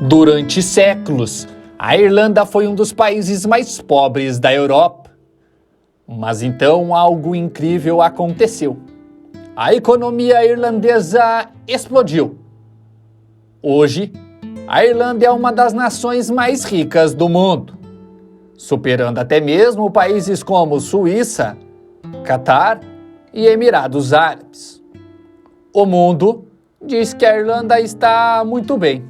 Durante séculos, a Irlanda foi um dos países mais pobres da Europa. Mas então algo incrível aconteceu. A economia irlandesa explodiu. Hoje, a Irlanda é uma das nações mais ricas do mundo, superando até mesmo países como Suíça, Catar e Emirados Árabes. O mundo diz que a Irlanda está muito bem,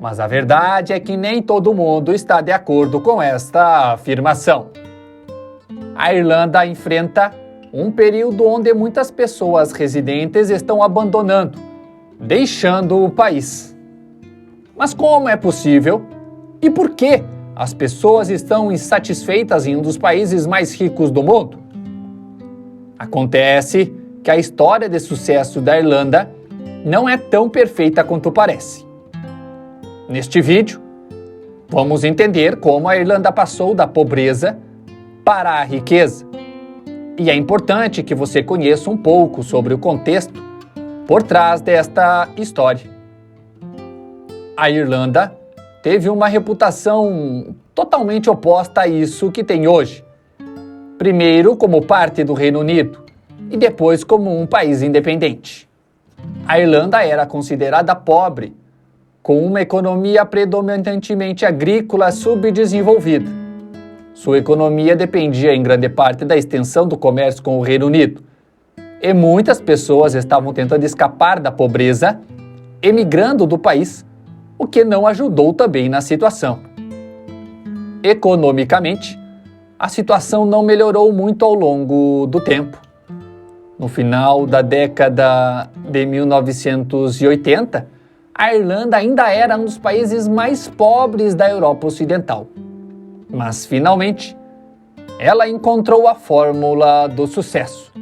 mas a verdade é que nem todo mundo está de acordo com esta afirmação. A Irlanda enfrenta um período onde muitas pessoas residentes estão abandonando, deixando o país. Mas como é possível? E por que as pessoas estão insatisfeitas em um dos países mais ricos do mundo? Acontece que a história de sucesso da Irlanda não é tão perfeita quanto parece. Neste vídeo, vamos entender como a Irlanda passou da pobreza para a riqueza. E é importante que você conheça um pouco sobre o contexto por trás desta história. A Irlanda teve uma reputação totalmente oposta a isso que tem hoje. Primeiro como parte do Reino Unido e depois como um país independente. A Irlanda era considerada pobre, com uma economia predominantemente agrícola subdesenvolvida. Sua economia dependia em grande parte da extensão do comércio com o Reino Unido. E muitas pessoas estavam tentando escapar da pobreza, emigrando do país, o que não ajudou também na situação. Economicamente, a situação não melhorou muito ao longo do tempo. No final da década de 1980, a Irlanda ainda era um dos países mais pobres da Europa Ocidental. Mas, finalmente, ela encontrou a fórmula do sucesso.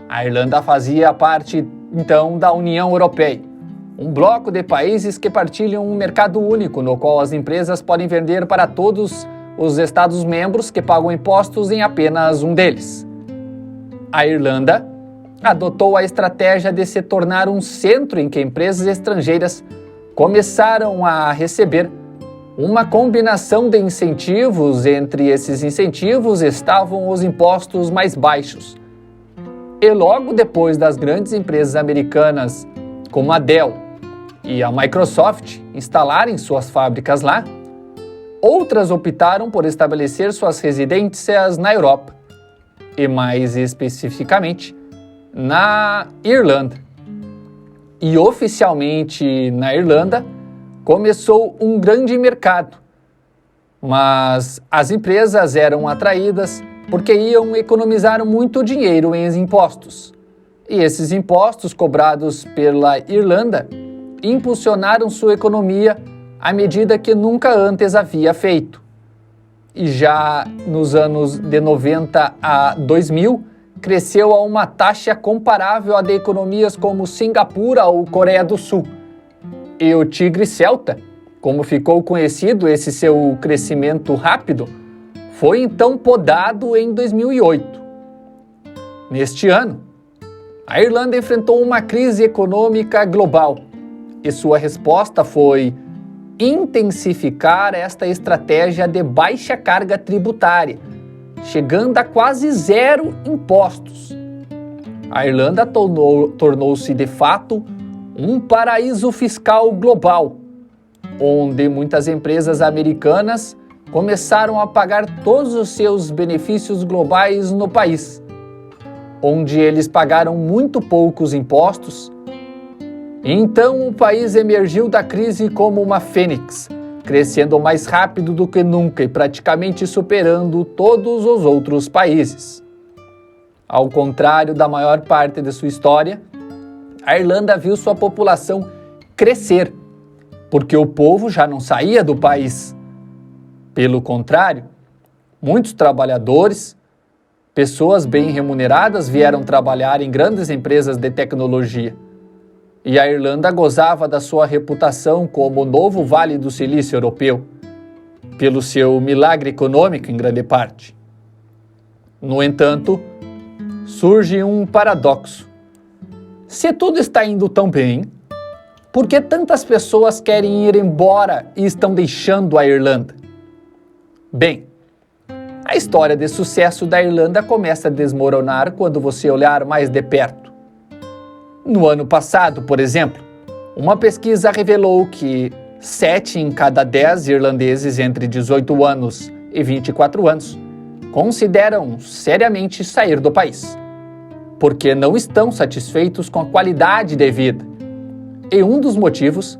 A Irlanda fazia parte, então, da União Europeia, um bloco de países que partilham um mercado único, no qual as empresas podem vender para todos os Estados-membros que pagam impostos em apenas um deles. A Irlanda adotou a estratégia de se tornar um centro em que empresas estrangeiras começaram a receber uma combinação de incentivos. Entre esses incentivos estavam os impostos mais baixos. E logo depois das grandes empresas americanas como a Dell e a Microsoft instalarem suas fábricas lá, outras optaram por estabelecer suas residências na Europa, e mais especificamente na Irlanda. E oficialmente na Irlanda começou um grande mercado, mas as empresas eram atraídas porque iam economizar muito dinheiro em impostos. E esses impostos cobrados pela Irlanda impulsionaram sua economia à medida que nunca antes havia feito. E já nos anos de 90 a 2000, cresceu a uma taxa comparável à de economias como Singapura ou Coreia do Sul. E o Tigre Celta, como ficou conhecido esse seu crescimento rápido, foi então podado em 2008. Neste ano, a Irlanda enfrentou uma crise econômica global e sua resposta foi intensificar esta estratégia de baixa carga tributária, chegando a quase zero impostos. A Irlanda tornou-se de fato um paraíso fiscal global, onde muitas empresas americanas começaram a pagar todos os seus benefícios globais no país, onde eles pagaram muito poucos impostos. Então o país emergiu da crise como uma fênix, crescendo mais rápido do que nunca e praticamente superando todos os outros países. Ao contrário da maior parte de sua história, a Irlanda viu sua população crescer, porque o povo já não saía do país. Pelo contrário, muitos trabalhadores, pessoas bem remuneradas vieram trabalhar em grandes empresas de tecnologia. E a Irlanda gozava da sua reputação como o novo Vale do Silício europeu, pelo seu milagre econômico em grande parte. No entanto, surge um paradoxo. Se tudo está indo tão bem, Por que tantas pessoas querem ir embora e estão deixando a Irlanda? Bem, a história de sucesso da Irlanda começa a desmoronar quando você olhar mais de perto. No ano passado, por exemplo, uma pesquisa revelou que 7 em cada 10 irlandeses entre 18 anos e 24 anos consideram seriamente sair do país, porque não estão satisfeitos com a qualidade de vida. E um dos motivos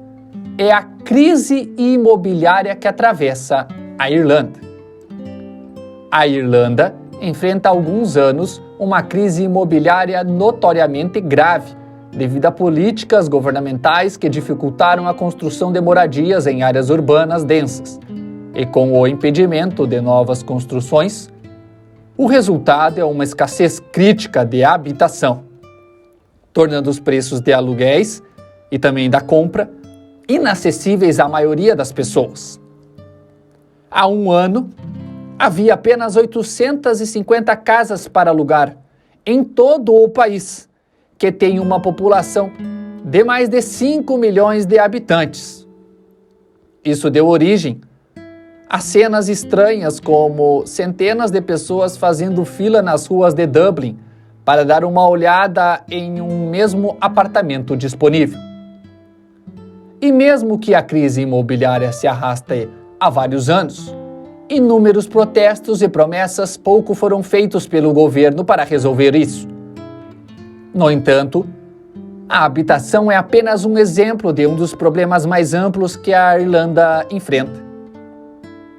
é a crise imobiliária que atravessa a Irlanda. A Irlanda enfrenta há alguns anos uma crise imobiliária notoriamente grave, devido a políticas governamentais que dificultaram a construção de moradias em áreas urbanas densas. E com o impedimento de novas construções, o resultado é uma escassez crítica de habitação, tornando os preços de aluguéis e também da compra inacessíveis à maioria das pessoas. Há um ano, havia apenas 850 casas para alugar em todo o país, que tem uma população de mais de 5 milhões de habitantes. Isso deu origem a cenas estranhas como centenas de pessoas fazendo fila nas ruas de Dublin para dar uma olhada em um mesmo apartamento disponível. E mesmo que a crise imobiliária se arraste há vários anos, inúmeros protestos e promessas pouco foram feitos pelo governo para resolver isso. No entanto, a habitação é apenas um exemplo de um dos problemas mais amplos que a Irlanda enfrenta.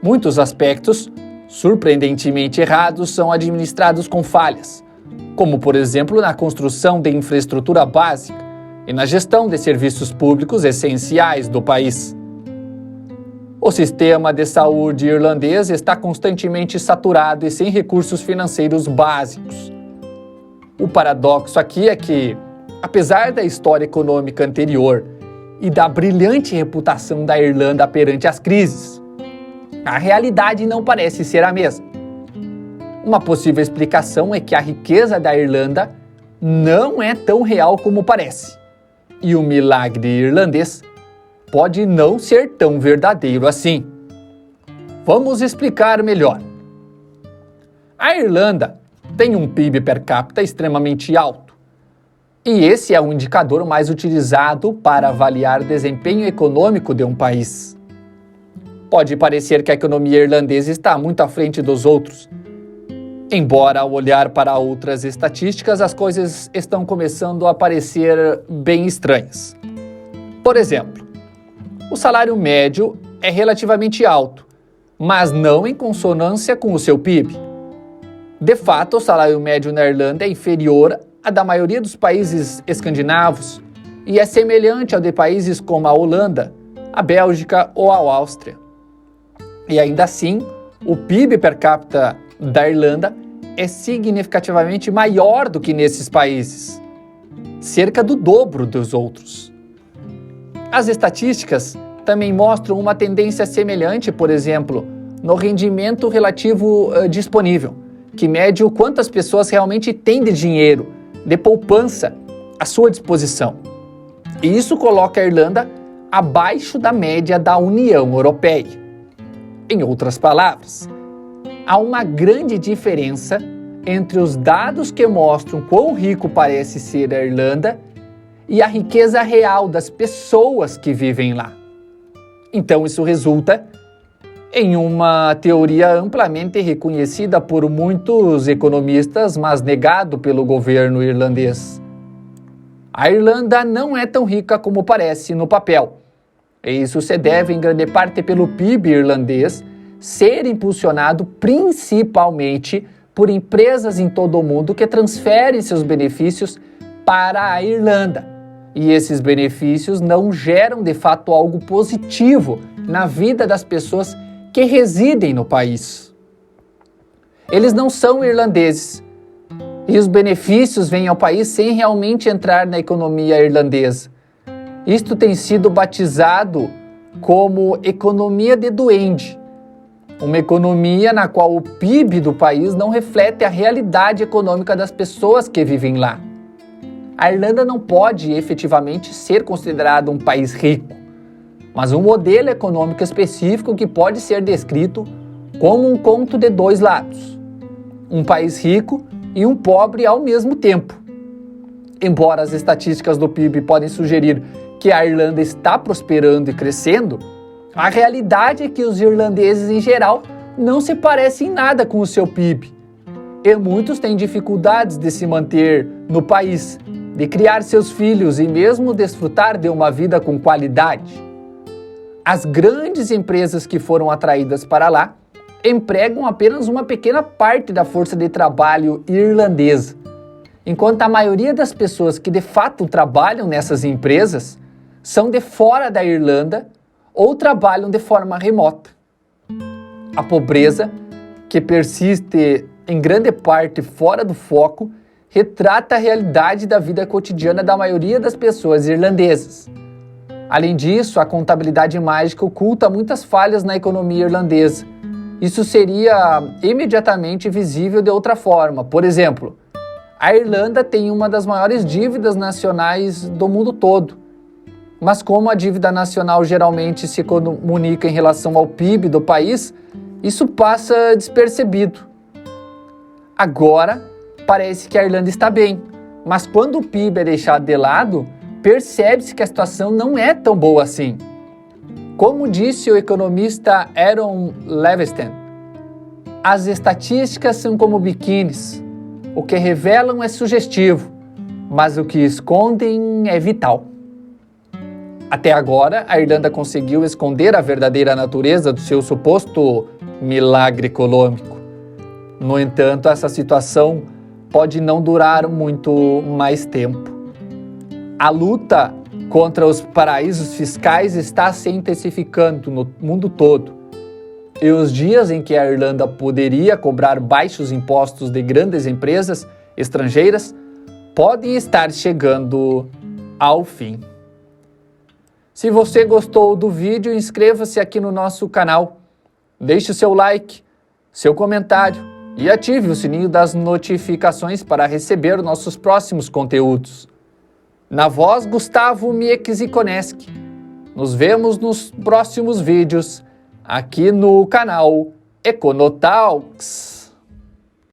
Muitos aspectos, surpreendentemente errados, são administrados com falhas, como, por exemplo, na construção de infraestrutura básica e na gestão de serviços públicos essenciais do país. O sistema de saúde irlandês está constantemente saturado e sem recursos financeiros básicos. O paradoxo aqui é que, apesar da história econômica anterior e da brilhante reputação da Irlanda perante as crises, a realidade não parece ser a mesma. Uma possível explicação é que a riqueza da Irlanda não é tão real como parece, e o milagre irlandês pode não ser tão verdadeiro assim. Vamos explicar melhor. A Irlanda tem um PIB per capita extremamente alto, e esse é o indicador mais utilizado para avaliar desempenho econômico de um país. Pode parecer que a economia irlandesa está muito à frente dos outros, embora ao olhar para outras estatísticas as coisas estão começando a parecer bem estranhas. Por exemplo, o salário médio é relativamente alto, mas não em consonância com o seu PIB. De fato, o salário médio na Irlanda é inferior ao da maioria dos países escandinavos e é semelhante ao de países como a Holanda, a Bélgica ou a Áustria. E ainda assim, o PIB per capita da Irlanda é significativamente maior do que nesses países, cerca do dobro dos outros. As estatísticas também mostram uma tendência semelhante, por exemplo, no rendimento relativo disponível, que mede o quanto as pessoas realmente têm de dinheiro, de poupança, à sua disposição. E isso coloca a Irlanda abaixo da média da União Europeia. Em outras palavras, há uma grande diferença entre os dados que mostram quão rico parece ser a Irlanda e a riqueza real das pessoas que vivem lá. Então isso resulta em uma teoria amplamente reconhecida por muitos economistas, mas negado pelo governo irlandês. A Irlanda não é tão rica como parece no papel. E isso se deve em grande parte pelo PIB irlandês ser impulsionado principalmente por empresas em todo o mundo que transferem seus benefícios para a Irlanda. E esses benefícios não geram de fato algo positivo na vida das pessoas que residem no país. Eles não são irlandeses e os benefícios vêm ao país sem realmente entrar na economia irlandesa. Isto tem sido batizado como economia de duende, uma economia na qual o PIB do país não reflete a realidade econômica das pessoas que vivem lá. a Irlanda não pode efetivamente ser considerada um país rico, mas um modelo econômico específico que pode ser descrito como um conto de dois lados, um país rico e um pobre ao mesmo tempo. Embora as estatísticas do PIB podem sugerir que a Irlanda está prosperando e crescendo, a realidade é que os irlandeses em geral não se parecem em nada com o seu PIB. E muitos têm dificuldades de se manter no país, de criar seus filhos e mesmo desfrutar de uma vida com qualidade. As grandes empresas que foram atraídas para lá empregam apenas uma pequena parte da força de trabalho irlandesa, enquanto a maioria das pessoas que de fato trabalham nessas empresas são de fora da Irlanda ou trabalham de forma remota. A pobreza, que persiste em grande parte fora do foco, retrata a realidade da vida cotidiana da maioria das pessoas irlandesas. Além disso, a contabilidade mágica oculta muitas falhas na economia irlandesa. Isso seria imediatamente visível de outra forma. Por exemplo, a Irlanda tem uma das maiores dívidas nacionais do mundo todo. Mas como a dívida nacional geralmente se comunica em relação ao PIB do país, isso passa despercebido. Agora, parece que a Irlanda está bem, mas quando o PIB é deixado de lado, percebe-se que a situação não é tão boa assim. Como disse o economista Aaron Levinson, as estatísticas são como biquínis. O que revelam é sugestivo, mas o que escondem é vital. Até agora, a Irlanda conseguiu esconder a verdadeira natureza do seu suposto milagre econômico. No entanto, essa situação pode não durar muito mais tempo. A luta contra os paraísos fiscais está se intensificando no mundo todo. E os dias em que a Irlanda poderia cobrar baixos impostos de grandes empresas estrangeiras podem estar chegando ao fim. Se você gostou do vídeo, inscreva-se aqui no nosso canal, deixe o seu like, seu comentário e ative o sininho das notificações para receber nossos próximos conteúdos. Na voz, Gustavo Mieczikoneski. Nos vemos nos próximos vídeos aqui no canal Econotalks.